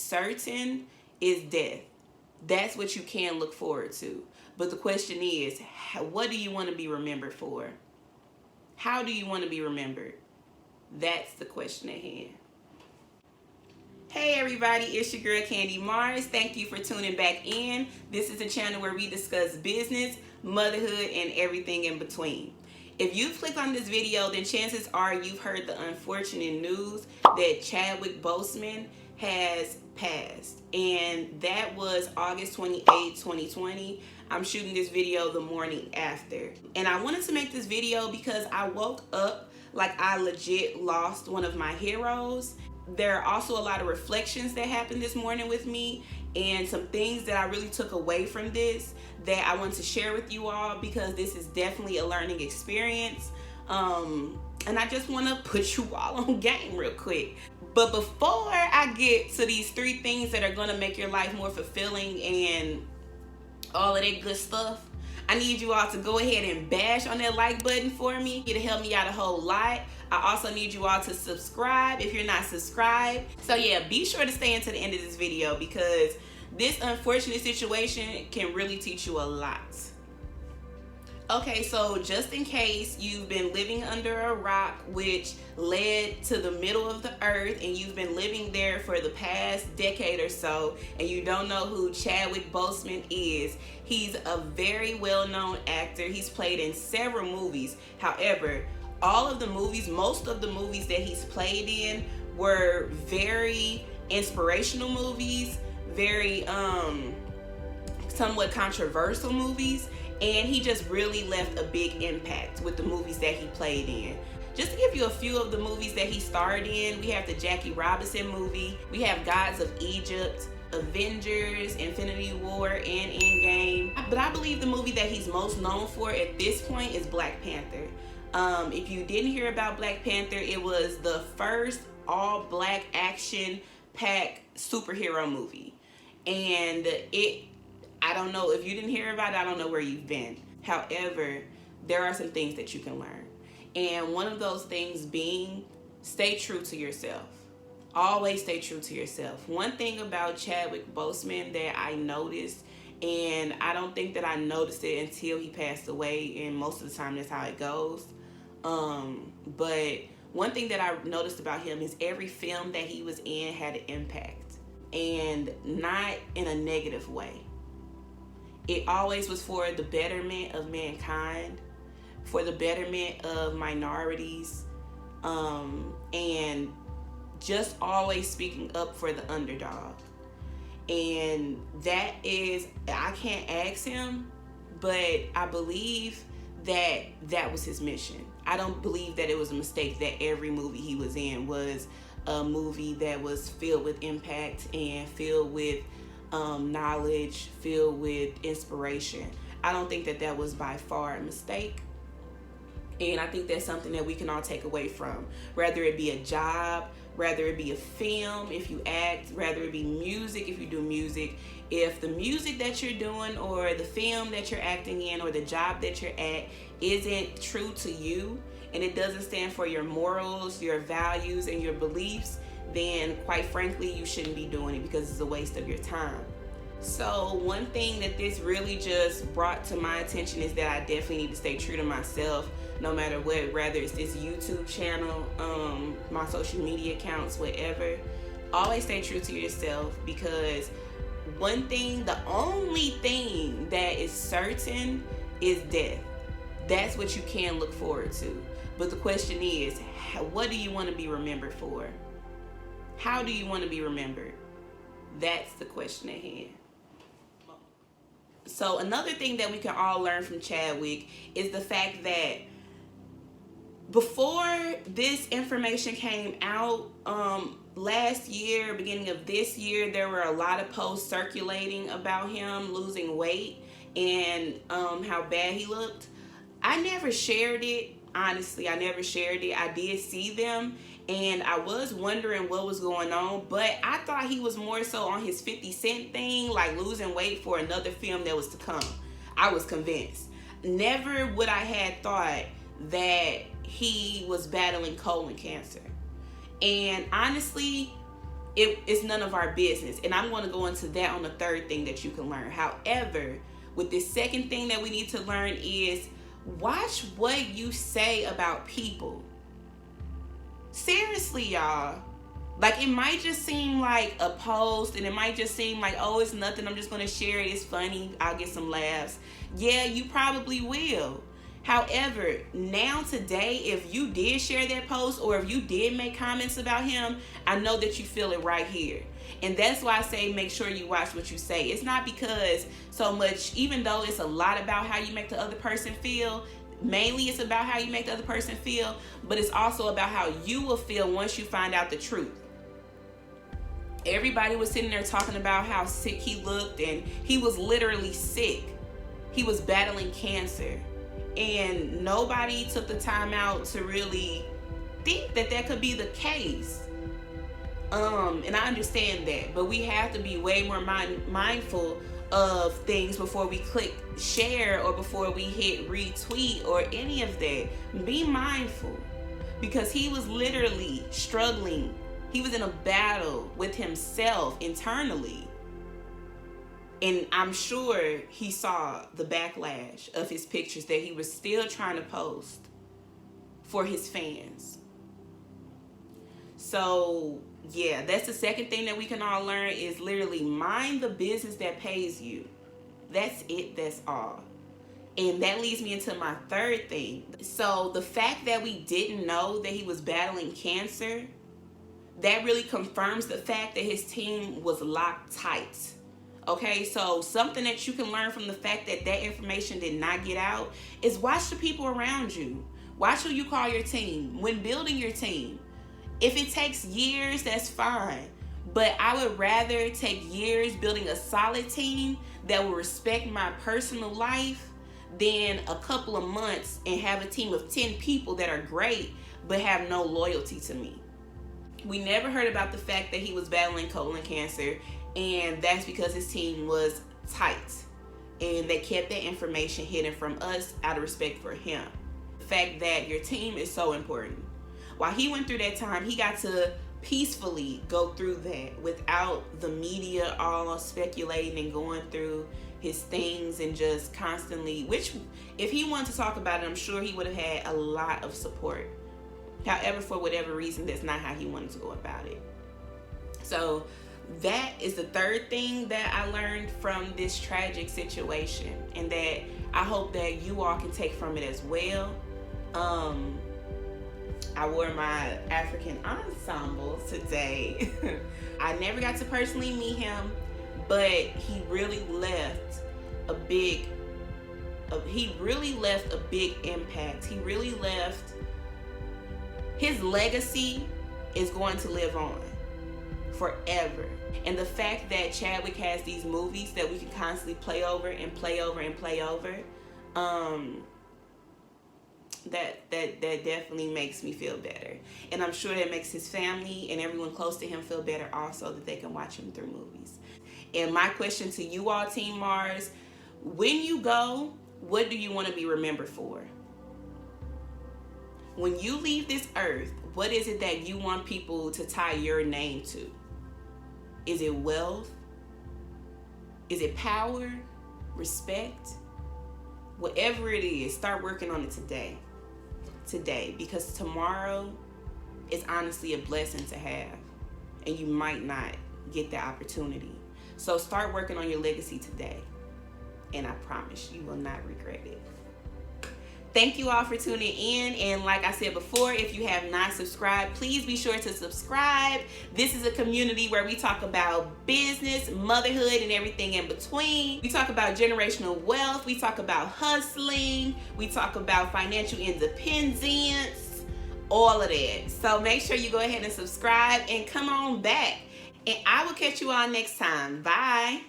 certain is death. That's what you can look forward to. But the question is, what do you want to be remembered for? How do you want to be remembered? That's the question at hand. Hey everybody, it's your girl KANDIMARS. Thank you for tuning back in. This is a channel where we discuss business, motherhood, and everything in between. If you click on this video, then chances are you've heard the unfortunate news that Chadwick Boseman has passed. And that was August 28, 2020. I'm shooting this video the morning after. And I wanted to make this video because I woke up like I legit lost one of my heroes. There are also a lot of reflections that happened this morning with me and some things that I really took away from this that I want to share with you all, because this is definitely a learning experience. And I just want to put you all on game real quick. But before I get to these 3 things that are going to make your life more fulfilling and all of that good stuff, I need you all to go ahead and bash on that like button for me. It'll help me out a whole lot. I also need you all to subscribe if you're not subscribed. So yeah, be sure to stay until the end of this video, because this unfortunate situation can really teach you a lot. Okay, so just in case you've been living under a rock, which led to the middle of the earth, and you've been living there for the past decade or so, and you don't know who Chadwick Boseman is, he's a very well-known actor. He's played in several movies. However, all of the movies, most of the movies that he's played in were very inspirational movies, very somewhat controversial movies. And he just really left a big impact with the movies that he played in. Just to give you a few of the movies that he starred in, we have the Jackie Robinson movie, we have Gods of Egypt, Avengers, Infinity War, and Endgame. But I believe the movie that he's most known for at this point is Black Panther. If you didn't hear about Black Panther, it was the first all-black action-packed superhero movie. And I don't know, if you didn't hear about it, I don't know where you've been. However, there are some things that you can learn. And one of those things being, stay true to yourself. Always stay true to yourself. One thing about Chadwick Boseman that I noticed, and I don't think that I noticed it until he passed away, and most of the time that's how it goes. But one thing that I noticed about him is every film that he was in had an impact, and not in a negative way. It always was for the betterment of mankind, for the betterment of minorities, and just always speaking up for the underdog. And that is, I can't ask him, but I believe that that was his mission. I don't believe that it was a mistake that every movie he was in was a movie that was filled with impact and filled with knowledge, filled with inspiration. I don't think that that was by far a mistake. And I think that's something that we can all take away from, whether it be a job, whether it be a film if you act, whether it be music if you do music. If the music that you're doing or the film that you're acting in or the job that you're at isn't true to you, and it doesn't stand for your morals, your values, and your beliefs, then quite frankly, you shouldn't be doing it, because it's a waste of your time. So one thing that this really just brought to my attention is that I definitely need to stay true to myself, no matter what, whether it's this YouTube channel, my social media accounts, whatever. Always stay true to yourself, because one thing, the only thing that is certain is death. That's what you can look forward to. But the question is, what do you want to be remembered for? How do you want to be remembered? That's the question at hand. So another thing that we can all learn from Chadwick is the fact that before this information came out, last year, beginning of this year, there were a lot of posts circulating about him losing weight and how bad he looked. I never shared it. Honestly, I never shared it. I did see them, and I was wondering what was going on, but I thought he was more so on his 50 Cent thing, like losing weight for another film that was to come. I was convinced. Never would I had thought that he was battling colon cancer. And honestly, it's none of our business. And I'm going to go into that on the third thing that you can learn. However, with this second thing that we need to learn is watch what you say about people. Seriously, y'all. Like, it might just seem like a post, and it might just seem like, oh, it's nothing, I'm just going to share it, it's funny, I'll get some laughs. Yeah, you probably will. However, now today, if you did share that post or if you did make comments about him, I know that you feel it right here. And that's why I say make sure you watch what you say. It's not because so much, even though it's a lot about how you make the other person feel, mainly it's about how you make the other person feel, but it's also about how you will feel once you find out the truth. Everybody was sitting there talking about how sick he looked, and he was literally sick. He was battling cancer. And nobody took the time out to really think that that could be the case. And I understand that, but we have to be way more mindful of things before we click share or before we hit retweet or any of that. Be mindful, because he was literally struggling. He was in a battle with himself internally. And I'm sure he saw the backlash of his pictures that he was still trying to post for his fans. So, yeah, that's the second thing that we can all learn is literally mind the business that pays you. That's it. That's all. And that leads me into my third thing. So the fact that we didn't know that he was battling cancer, that really confirms the fact that his team was locked tight. Okay, so something that you can learn from the fact that that information did not get out is watch the people around you. Watch who you call your team. When building your team, if it takes years, that's fine. But I would rather take years building a solid team that will respect my personal life than a couple of months and have a team of 10 people that are great but have no loyalty to me. We never heard about the fact that he was battling colon cancer, and that's because his team was tight and they kept that information hidden from us out of respect for him. The fact that your team is so important. While he went through that time, he got to peacefully go through that without the media all speculating and going through his things and just constantly, which if he wanted to talk about it, I'm sure he would have had a lot of support. However, for whatever reason, that's not how he wanted to go about it. So that is the third thing that I learned from this tragic situation, and that I hope that you all can take from it as well. I wore my African ensemble today. I never got to personally meet him, but he really left a big impact. He really left, his legacy is going to live on forever. And the fact that Chadwick has these movies that we can constantly play over and play over and play over, that definitely makes me feel better. And I'm sure that makes his family and everyone close to him feel better also, that they can watch him through movies. And my question to you all, Team Mars, when you go, what do you want to be remembered for? When you leave this earth, what is it that you want people to tie your name to? Is it wealth? Is it power? Respect? Whatever it is, start working on it today. Today, because tomorrow is honestly a blessing to have, and you might not get that opportunity. So start working on your legacy today, and I promise you will not regret it. Thank you all for tuning in, and like I said before, if you have not subscribed, please be sure to subscribe. This is a community where we talk about business, motherhood, and everything in between. We talk about generational wealth, we talk about hustling, we talk about financial independence, all of that. So make sure you go ahead and subscribe and come on back, and I will catch you all next time. Bye.